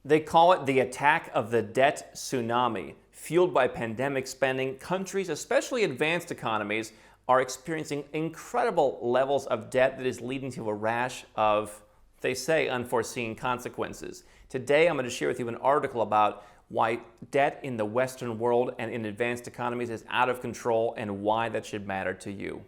They call it the attack of the debt tsunami. Fueled by pandemic spending, countries, especially advanced economies, are experiencing incredible levels of debt that is leading to a rash of, they say, unforeseen consequences. Today, I'm going to share with you an article about why debt in the Western world and in advanced economies is out of control and why that should matter to you.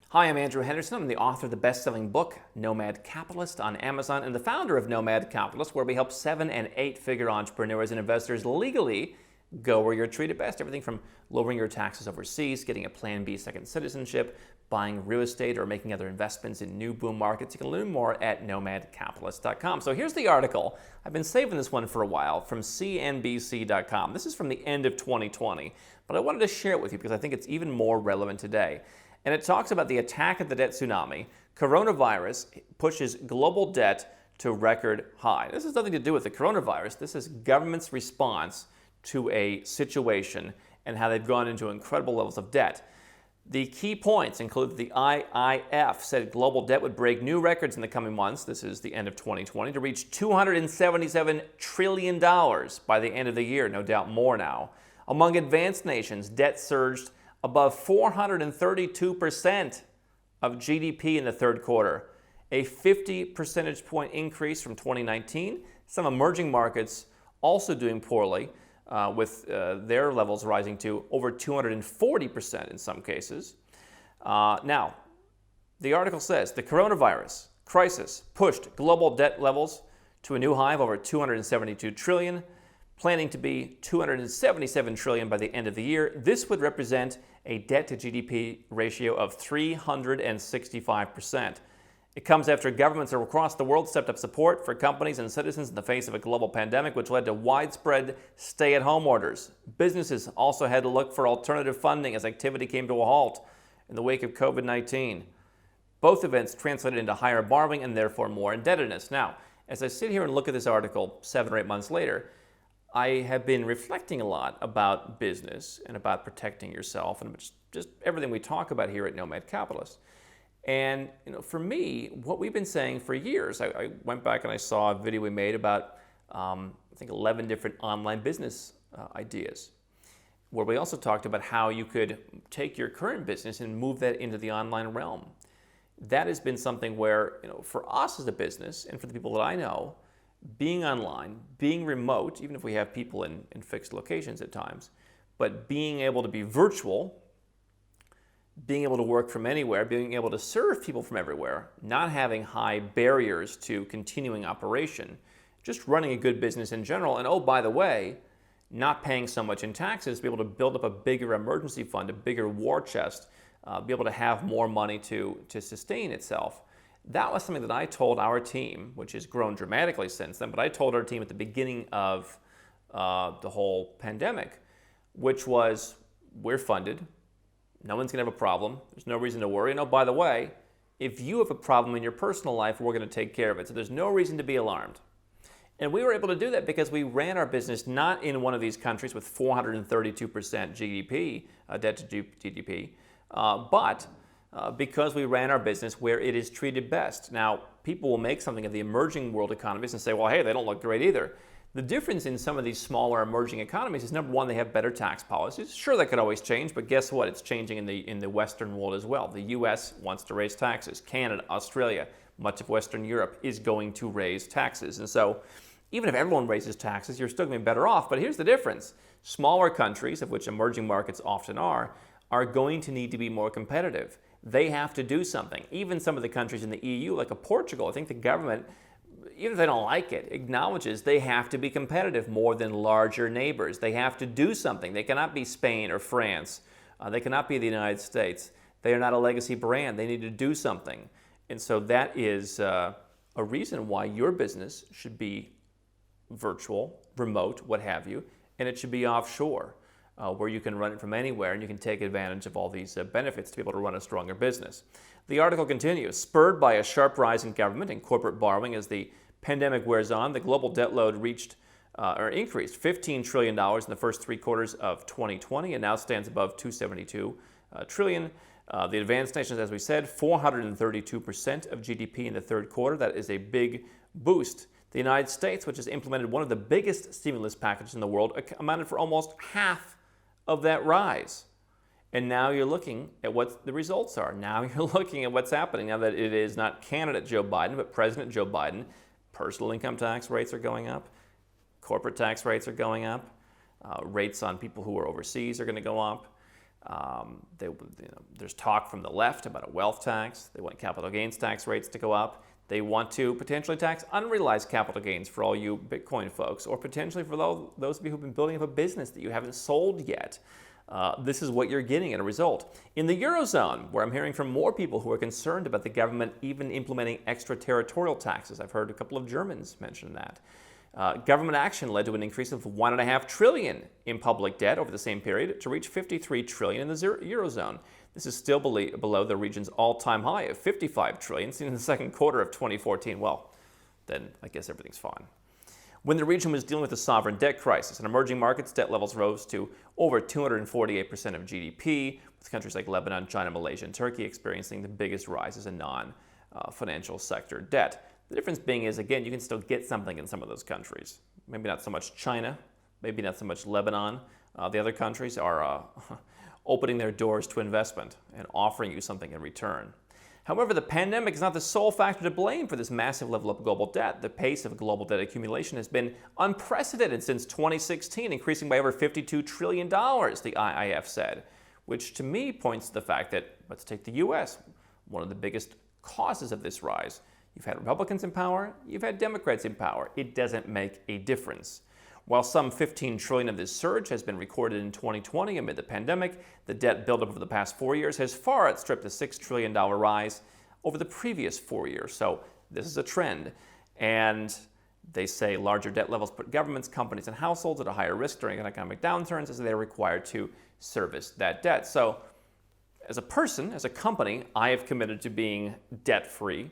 Hi, I'm Andrew Henderson. I'm the author of the best-selling book, Nomad Capitalist, on Amazon, and the founder of Nomad Capitalist, where we help 7- and 8-figure entrepreneurs and investors legally go where you're treated best. Everything from lowering your taxes overseas, getting a Plan B second citizenship, buying real estate, or making other investments in new boom markets. You can learn more at nomadcapitalist.com. So here's the article. I've been saving this one for a while from CNBC.com. This is from the end of 2020, but I wanted to share it with you because I think it's even more relevant today. And it talks about the attack of the debt tsunami. Coronavirus pushes global debt to record high. This has nothing to do with the coronavirus. This is government's response to a situation and how they've gone into incredible levels of debt. The key points include that the IIF said global debt would break new records in the coming months, this is the end of 2020, to reach $277 trillion by the end of the year, no doubt more now. Among advanced nations, debt surged above 432% of GDP in the third quarter, a 50 percentage point increase from 2019. Some emerging markets also doing poorly, with their levels rising to over 240% in some cases. Now, the article says the coronavirus crisis pushed global debt levels to a new high of over 272 trillion, planning to be 277 trillion by the end of the year. This would represent a debt to GDP ratio of 365%. It comes after governments across the world stepped up support for companies and citizens in the face of a global pandemic, which led to widespread stay-at-home orders. Businesses also had to look for alternative funding as activity came to a halt in the wake of COVID-19. Both events translated into higher borrowing and therefore more indebtedness. Now, as I sit here and look at this article 7 or 8 months later, I have been reflecting a lot about business and about protecting yourself and just everything we talk about here at Nomad Capitalist. And for me, what we've been saying for years, I went back and I saw a video we made about, I think, 11 different online business ideas, where we also talked about how you could take your current business and move that into the online realm. That has been something where, for us as a business and for the people that I know, being online, being remote, even if we have people in fixed locations at times, but being able to be virtual, being able to work from anywhere, being able to serve people from everywhere, not having high barriers to continuing operation, just running a good business in general, and oh, by the way, not paying so much in taxes, be able to build up a bigger emergency fund, a bigger war chest, be able to have more money to sustain itself. That was something that I told our team, which has grown dramatically since then, but I told our team at the beginning of the whole pandemic, which was, we're funded, no one's going to have a problem, there's no reason to worry, and oh, by the way, if you have a problem in your personal life, we're going to take care of it, so there's no reason to be alarmed. And we were able to do that because we ran our business not in one of these countries with 432% GDP, debt to GDP, but because we ran our business where it is treated best. Now, people will make something of the emerging world economies and say, well, hey, they don't look great either. The difference in some of these smaller emerging economies is, number one, they have better tax policies. Sure, that could always change, but guess what? It's changing in the Western world as well. The US wants to raise taxes. Canada, Australia, much of Western Europe is going to raise taxes. And so even if everyone raises taxes, you're still going to be better off. But here's the difference. Smaller countries, of which emerging markets often are going to need to be more competitive. They have to do something. Even some of the countries in the EU, like Portugal, I think the government, even if they don't like it, acknowledges they have to be competitive more than larger neighbors. They have to do something. They cannot be Spain or France. They cannot be the United States. They are not a legacy brand. They need to do something. And so that is a reason why your business should be virtual, remote, what have you, and it should be offshore. Where you can run it from anywhere and you can take advantage of all these benefits to be able to run a stronger business. The article continues, spurred by a sharp rise in government and corporate borrowing as the pandemic wears on, the global debt load increased $15 trillion in the first 3 quarters of 2020 and now stands above $272 trillion. The advanced nations, as we said, 432% of GDP in the third quarter. That is a big boost. The United States, which has implemented one of the biggest stimulus packages in the world, amounted for almost half of that rise. And now you're looking at what the results are. Now you're looking at what's happening. Now that it is not candidate Joe Biden, but President Joe Biden, personal income tax rates are going up. Corporate tax rates are going up. Rates on people who are overseas are going to go up. There's talk from the left about a wealth tax. They want capital gains tax rates to go up. They want to potentially tax unrealized capital gains for all you Bitcoin folks, or potentially for those of you who've been building up a business that you haven't sold yet. This is what you're getting as a result. In the Eurozone, where I'm hearing from more people who are concerned about the government even implementing extraterritorial taxes. I've heard a couple of Germans mention that. Government action led to an increase of $1.5 trillion in public debt over the same period to reach $53 trillion in the Eurozone. This is still below the region's all-time high of $55 trillion seen in the second quarter of 2014. Well, then I guess everything's fine. When the region was dealing with a sovereign debt crisis, in emerging markets, debt levels rose to over 248% of GDP, with countries like Lebanon, China, Malaysia, and Turkey experiencing the biggest rises in non-financial sector debt. The difference being is, again, you can still get something in some of those countries. Maybe not so much China, maybe not so much Lebanon. The other countries are opening their doors to investment and offering you something in return. However, the pandemic is not the sole factor to blame for this massive level of global debt. The pace of global debt accumulation has been unprecedented since 2016, increasing by over $52 trillion, the IIF said, which to me points to the fact that, let's take the U.S., one of the biggest causes of this rise. You've had Republicans in power, you've had Democrats in power. It doesn't make a difference. While some $15 trillion of this surge has been recorded in 2020 amid the pandemic, the debt buildup over the past 4 years has far outstripped the $6 trillion rise over the previous 4 years. So this is a trend. And they say larger debt levels put governments, companies, and households at a higher risk during economic downturns as they're required to service that debt. So as a person, as a company, I have committed to being debt-free.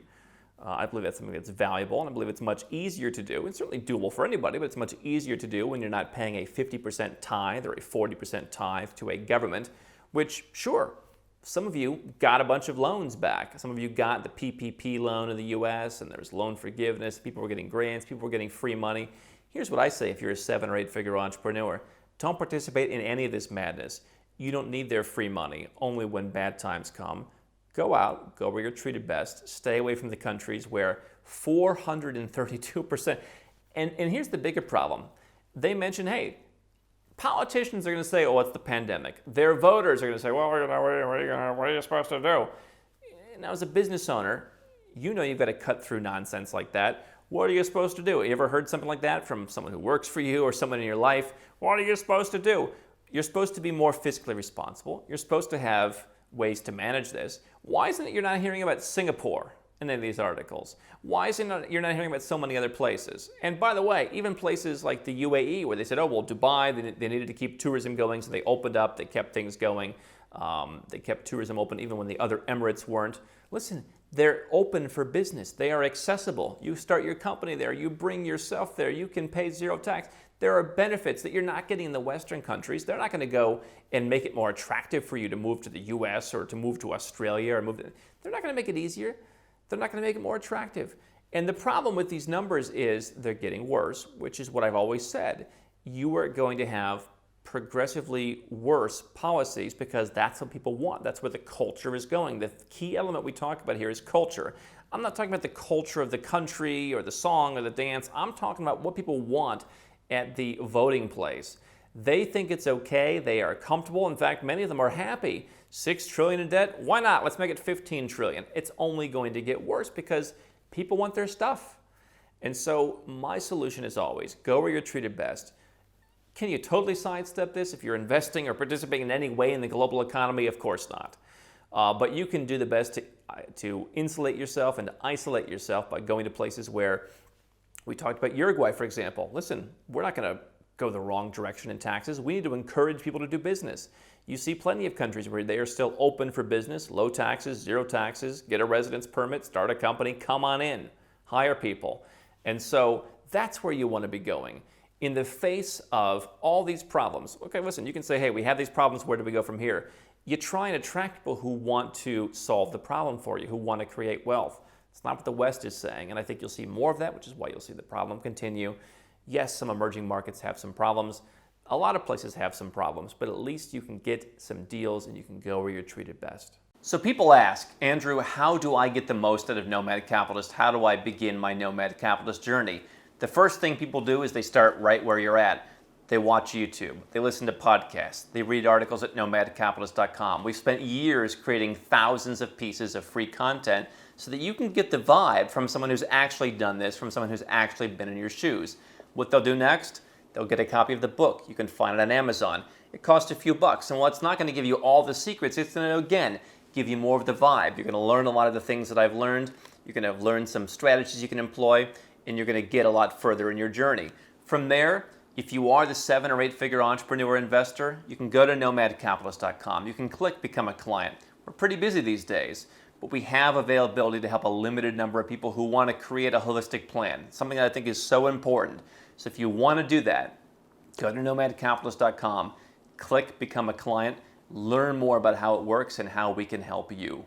I believe that's something that's valuable, and I believe it's much easier to do. It's certainly doable for anybody, but it's much easier to do when you're not paying a 50% tithe or a 40% tithe to a government, which, sure, some of you got a bunch of loans back. Some of you got the PPP loan in the U.S., and there's loan forgiveness. People were getting grants. People were getting free money. Here's what I say if you're a 7 or 8 figure entrepreneur. Don't participate in any of this madness. You don't need their free money, only when bad times come. Go out, go where you're treated best, stay away from the countries where 432%. And here's the bigger problem. They mention, hey, politicians are going to say, oh, it's the pandemic. Their voters are going to say, well, what are you supposed to do? Now, as a business owner, you know you've got to cut through nonsense like that. What are you supposed to do? You ever heard something like that from someone who works for you or someone in your life? What are you supposed to do? You're supposed to be more fiscally responsible. You're supposed to have ways to manage this. Why isn't it you're not hearing about Singapore in any of these articles? Why is it you're not hearing about so many other places? And by the way, even places like the UAE, where they said, oh, well, Dubai, they needed to keep tourism going, so they opened up, they kept things going. They kept tourism open even when the other Emirates weren't. Listen, they're open for business. They are accessible. You start your company there. You bring yourself there. You can pay zero tax. There are benefits that you're not getting in the Western countries. They're not going to go and make it more attractive for you to move to the U.S. or to move to Australia or They're not going to make it easier. They're not going to make it more attractive. And the problem with these numbers is they're getting worse, which is what I've always said. You are going to have progressively worse policies because that's what people want. That's where the culture is going. The key element we talk about here is culture. I'm not talking about the culture of the country or the song or the dance. I'm talking about what people want at the voting place. They think it's okay. They are comfortable. In fact, many of them are happy. $6 trillion in debt? Why not? Let's make it $15 trillion. It's only going to get worse because people want their stuff. And so my solution is always go where you're treated best. Can you totally sidestep this if you're investing or participating in any way in the global economy? Of course not. But you can do the best to insulate yourself and to isolate yourself by going to places where we talked about Uruguay, for example. Listen, we're not going to go the wrong direction in taxes. We need to encourage people to do business. You see plenty of countries where they are still open for business, low taxes, zero taxes, get a residence permit, start a company, come on in, hire people. And so that's where you want to be going. In the face of all these problems, okay, listen, you can say, hey, we have these problems, where do we go from here? you try and attract people who want to solve the problem for you, who want to create wealth. It's not what the West is saying, and I think you'll see more of that, which is why you'll see the problem continue. Yes, some emerging markets have some problems. A lot of places have some problems, but at least you can get some deals and you can go where you're treated best. So people ask, Andrew, how do I get the most out of Nomad Capitalist? How do I begin my Nomad Capitalist journey? The first thing people do is they start right where you're at. They watch YouTube, they listen to podcasts, they read articles at nomadcapitalist.com. We've spent years creating thousands of pieces of free content so that you can get the vibe from someone who's actually done this, from someone who's actually been in your shoes. What they'll do next, they'll get a copy of the book. You can find it on Amazon. It costs a few bucks, and while it's not going to give you all the secrets, it's going to, again, give you more of the vibe. You're going to learn a lot of the things that I've learned. You're going to learn some strategies you can employ, and you're going to get a lot further in your journey. From there, if you are the 7 or 8 figure entrepreneur investor, you can go to nomadcapitalist.com. You can click Become a Client. We're pretty busy these days, but we have availability to help a limited number of people who want to create a holistic plan, something that I think is so important. So if you want to do that, go to nomadcapitalist.com, click Become a Client, learn more about how it works and how we can help you.